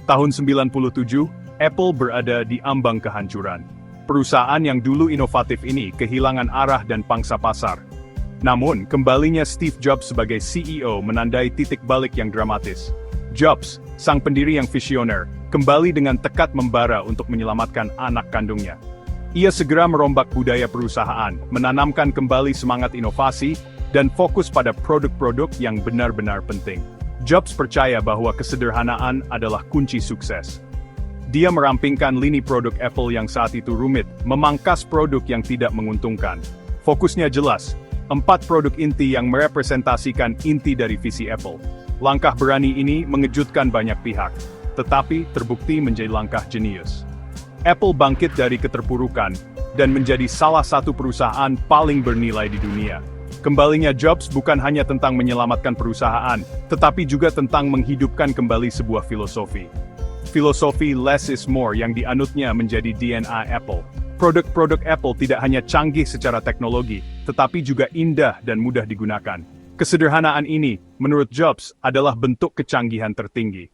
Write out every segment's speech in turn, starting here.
Tahun 97, Apple berada di ambang kehancuran. Perusahaan yang dulu inovatif ini kehilangan arah dan pangsa pasar. Namun, kembalinya Steve Jobs sebagai CEO menandai titik balik yang dramatis. Jobs, sang pendiri yang visioner, kembali dengan tekad membara untuk menyelamatkan anak kandungnya. Ia segera merombak budaya perusahaan, menanamkan kembali semangat inovasi, dan fokus pada produk-produk yang benar-benar penting. Jobs percaya bahwa kesederhanaan adalah kunci sukses. Dia merampingkan lini produk Apple yang saat itu rumit, memangkas produk yang tidak menguntungkan. Fokusnya jelas, 4 produk inti yang merepresentasikan inti dari visi Apple. Langkah berani ini mengejutkan banyak pihak, tetapi terbukti menjadi langkah jenius. Apple bangkit dari keterpurukan, dan menjadi salah satu perusahaan paling bernilai di dunia. Kembalinya Jobs bukan hanya tentang menyelamatkan perusahaan, tetapi juga tentang menghidupkan kembali sebuah filosofi. Filosofi less is more yang dianutnya menjadi DNA Apple. Produk-produk Apple tidak hanya canggih secara teknologi, tetapi juga indah dan mudah digunakan. Kesederhanaan ini, menurut Jobs, adalah bentuk kecanggihan tertinggi.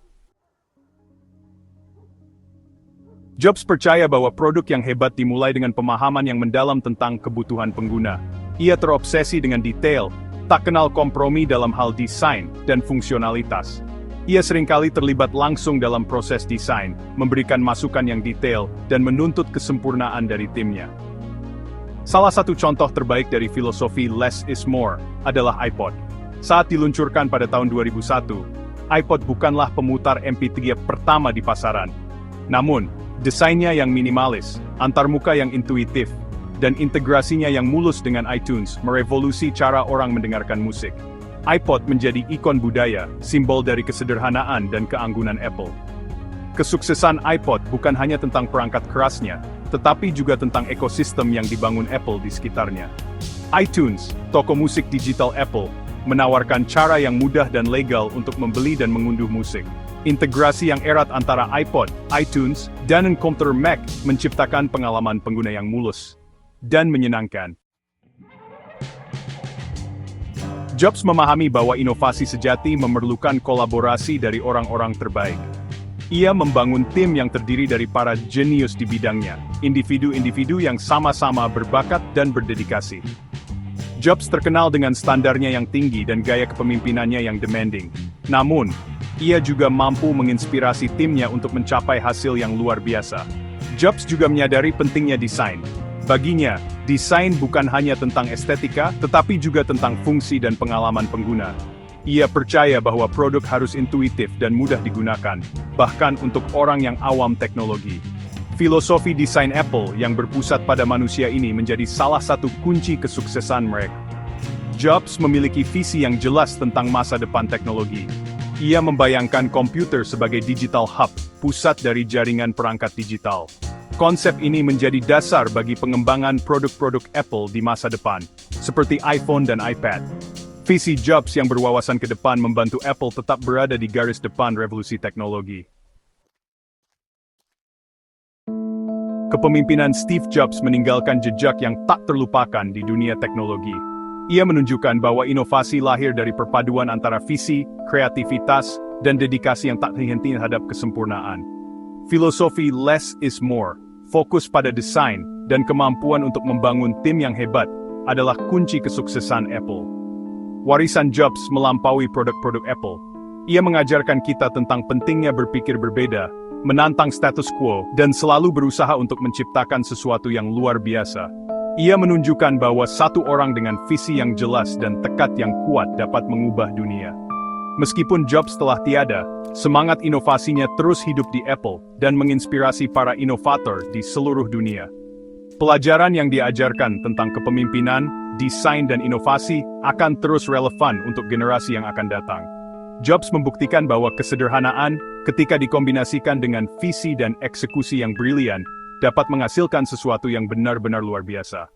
Jobs percaya bahwa produk yang hebat dimulai dengan pemahaman yang mendalam tentang kebutuhan pengguna. Ia terobsesi dengan detail, tak kenal kompromi dalam hal desain dan fungsionalitas. Ia seringkali terlibat langsung dalam proses desain, memberikan masukan yang detail, dan menuntut kesempurnaan dari timnya. Salah satu contoh terbaik dari filosofi less is more adalah iPod. Saat diluncurkan pada tahun 2001, iPod bukanlah pemutar MP3 pertama di pasaran. Namun, desainnya yang minimalis, antarmuka yang intuitif, dan integrasinya yang mulus dengan iTunes merevolusi cara orang mendengarkan musik. iPod menjadi ikon budaya, simbol dari kesederhanaan dan keanggunan Apple. Kesuksesan iPod bukan hanya tentang perangkat kerasnya, tetapi juga tentang ekosistem yang dibangun Apple di sekitarnya. iTunes, toko musik digital Apple, menawarkan cara yang mudah dan legal untuk membeli dan mengunduh musik. Integrasi yang erat antara iPod, iTunes, dan komputer Mac menciptakan pengalaman pengguna yang mulus dan menyenangkan. Jobs memahami bahwa inovasi sejati memerlukan kolaborasi dari orang-orang terbaik. Ia membangun tim yang terdiri dari para jenius di bidangnya, individu-individu yang sama-sama berbakat dan berdedikasi. Jobs terkenal dengan standarnya yang tinggi dan gaya kepemimpinannya yang demanding. Namun, ia juga mampu menginspirasi timnya untuk mencapai hasil yang luar biasa. Jobs juga menyadari pentingnya desain. Baginya, desain bukan hanya tentang estetika, tetapi juga tentang fungsi dan pengalaman pengguna. Ia percaya bahwa produk harus intuitif dan mudah digunakan, bahkan untuk orang yang awam teknologi. Filosofi desain Apple yang berpusat pada manusia ini menjadi salah satu kunci kesuksesan mereka. Jobs memiliki visi yang jelas tentang masa depan teknologi. Ia membayangkan komputer sebagai digital hub, pusat dari jaringan perangkat digital. Konsep ini menjadi dasar bagi pengembangan produk-produk Apple di masa depan, seperti iPhone dan iPad. Visi Jobs yang berwawasan ke depan membantu Apple tetap berada di garis depan revolusi teknologi. Kepemimpinan Steve Jobs meninggalkan jejak yang tak terlupakan di dunia teknologi. Ia menunjukkan bahwa inovasi lahir dari perpaduan antara visi, kreativitas, dan dedikasi yang tak henti terhadap kesempurnaan. Filosofi less is more, fokus pada desain, dan kemampuan untuk membangun tim yang hebat, adalah kunci kesuksesan Apple. Warisan Jobs melampaui produk-produk Apple. Ia mengajarkan kita tentang pentingnya berpikir berbeda, menantang status quo, dan selalu berusaha untuk menciptakan sesuatu yang luar biasa. Ia menunjukkan bahwa satu orang dengan visi yang jelas dan tekad yang kuat dapat mengubah dunia. Meskipun Jobs telah tiada, semangat inovasinya terus hidup di Apple dan menginspirasi para inovator di seluruh dunia. Pelajaran yang diajarkan tentang kepemimpinan, desain dan inovasi akan terus relevan untuk generasi yang akan datang. Jobs membuktikan bahwa kesederhanaan, ketika dikombinasikan dengan visi dan eksekusi yang brilian, dapat menghasilkan sesuatu yang benar-benar luar biasa.